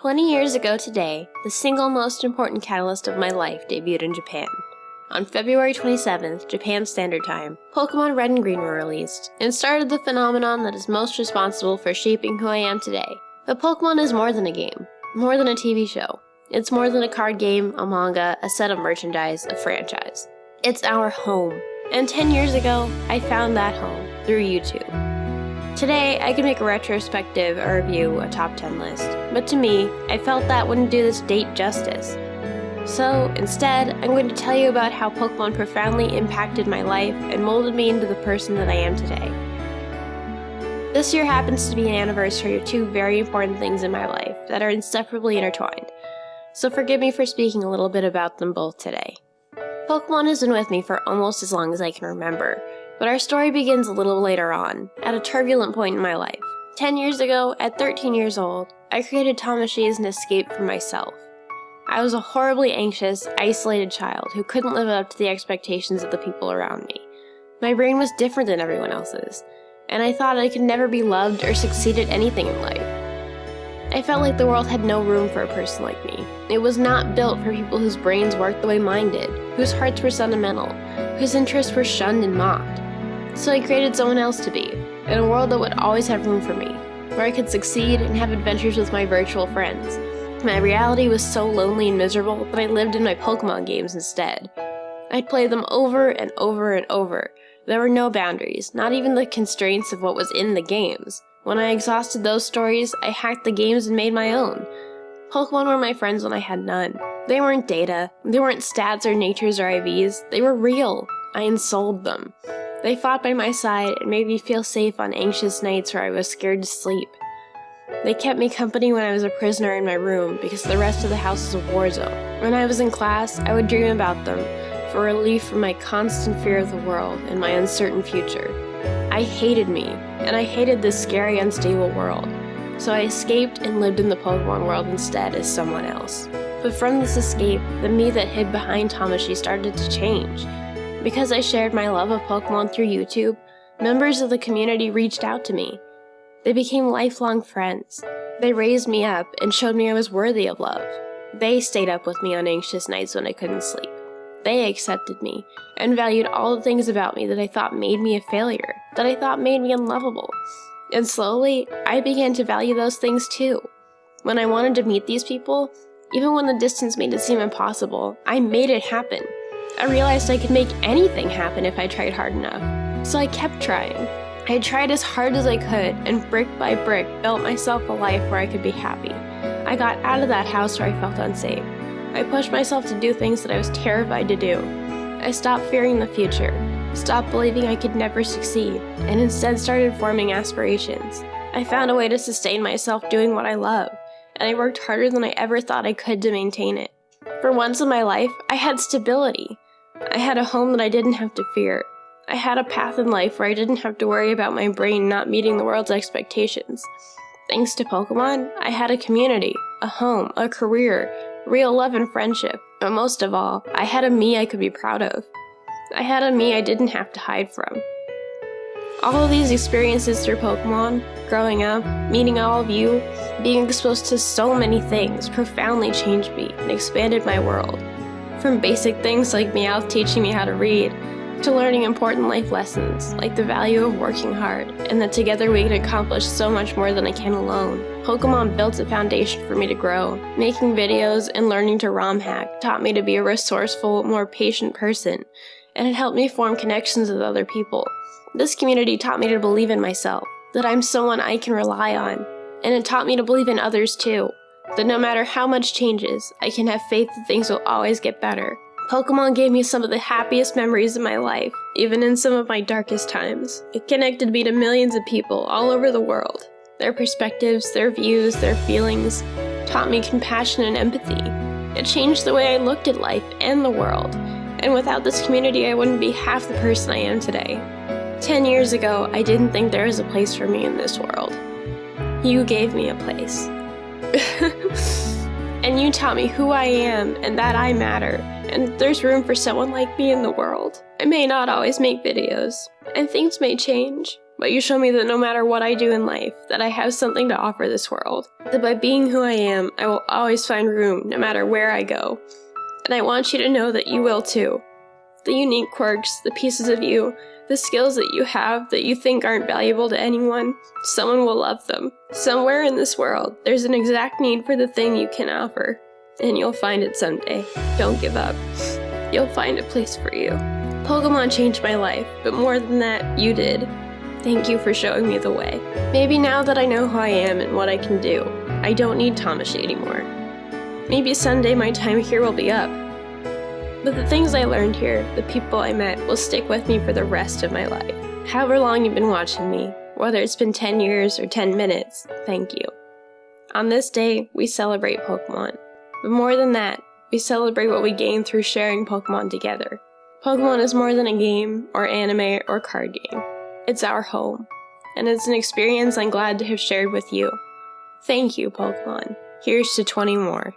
20 years ago today, the single most important catalyst of my life debuted in Japan. On February 27th, Japan Standard Time, Pokémon Red and Green were released, and started the phenomenon that is most responsible for shaping who I am today. But Pokémon is more than a game, more than a TV show. It's more than a card game, a manga, a set of merchandise, a franchise. It's our home. And 10 years ago, I found that home through YouTube. Today, I can make a retrospective, a review, a top 10 list, but to me, I felt that wouldn't do this date justice. So, instead, I'm going to tell you about how Pokémon profoundly impacted my life and molded me into the person that I am today. This year happens to be an anniversary of two very important things in my life that are inseparably intertwined, so forgive me for speaking a little bit about them both today. Pokémon has been with me for almost as long as I can remember, but our story begins a little later on, at a turbulent point in my life. 10 years ago, at 13 years old, I created Tamashii as an escape from myself. I was a horribly anxious, isolated child who couldn't live up to the expectations of the people around me. My brain was different than everyone else's, and I thought I could never be loved or succeed at anything in life. I felt like the world had no room for a person like me. It was not built for people whose brains worked the way mine did, whose hearts were sentimental, whose interests were shunned and mocked. So I created someone else to be, in a world that would always have room for me, where I could succeed and have adventures with my virtual friends. My reality was so lonely and miserable that I lived in my Pokémon games instead. I'd play them over and over and over. There were no boundaries, not even the constraints of what was in the games. When I exhausted those stories, I hacked the games and made my own. Pokémon were my friends when I had none. They weren't data, they weren't stats or natures or IVs, they were real. I ensouled them. They fought by my side and made me feel safe on anxious nights where I was scared to sleep. They kept me company when I was a prisoner in my room because the rest of the house was a war zone. When I was in class, I would dream about them for relief from my constant fear of the world and my uncertain future. I hated me, and I hated this scary, unstable world. So I escaped and lived in the Pokémon world instead as someone else. But from this escape, the me that hid behind Tamashii started to change. Because I shared my love of Pokémon through YouTube, members of the community reached out to me. They became lifelong friends. They raised me up and showed me I was worthy of love. They stayed up with me on anxious nights when I couldn't sleep. They accepted me and valued all the things about me that I thought made me a failure, that I thought made me unlovable. And slowly, I began to value those things too. When I wanted to meet these people, even when the distance made it seem impossible, I made it happen. I realized I could make anything happen if I tried hard enough. So I kept trying. I tried as hard as I could, and brick by brick built myself a life where I could be happy. I got out of that house where I felt unsafe. I pushed myself to do things that I was terrified to do. I stopped fearing the future, stopped believing I could never succeed, and instead started forming aspirations. I found a way to sustain myself doing what I love, and I worked harder than I ever thought I could to maintain it. For once in my life, I had stability. I had a home that I didn't have to fear. I had a path in life where I didn't have to worry about my brain not meeting the world's expectations. Thanks to Pokémon, I had a community, a home, a career, real love and friendship, but most of all, I had a me I could be proud of. I had a me I didn't have to hide from. All of these experiences through Pokémon, growing up, meeting all of you, being exposed to so many things profoundly changed me and expanded my world. From basic things like Meowth teaching me how to read, to learning important life lessons like the value of working hard and that together we can accomplish so much more than I can alone. Pokémon built a foundation for me to grow. Making videos and learning to ROM hack taught me to be a resourceful, more patient person, and it helped me form connections with other people. This community taught me to believe in myself, that I'm someone I can rely on, and it taught me to believe in others too, that no matter how much changes, I can have faith that things will always get better. Pokémon gave me some of the happiest memories of my life, even in some of my darkest times. It connected me to millions of people all over the world. Their perspectives, their views, their feelings taught me compassion and empathy. It changed the way I looked at life and the world, and without this community I wouldn't be half the person I am today. 10 years ago, I didn't think there was a place for me in this world. You gave me a place. And you taught me who I am and that I matter, and there's room for someone like me in the world. I may not always make videos, and things may change, But you show me that no matter what I do in life, that I have something to offer this world. That by being who I am, I will always find room no matter where I go. And I want you to know that you will too. The unique quirks, the pieces of you, the skills that you have that you think aren't valuable to anyone, someone will love them. Somewhere in this world, there's an exact need for the thing you can offer. And you'll find it someday. Don't give up. You'll find a place for you. Pokemon changed my life, but more than that, you did. Thank you for showing me the way. Maybe now that I know who I am and what I can do, I don't need Tamashii anymore. Maybe someday my time here will be up. But the things I learned here, the people I met, will stick with me for the rest of my life. However long you've been watching me, whether it's been 10 years or 10 minutes, thank you. On this day, we celebrate Pokemon. But more than that, we celebrate what we gain through sharing Pokemon together. Pokemon is more than a game, or anime, or card game. It's our home, and it's an experience I'm glad to have shared with you. Thank you, Pokemon. Here's to 20 more.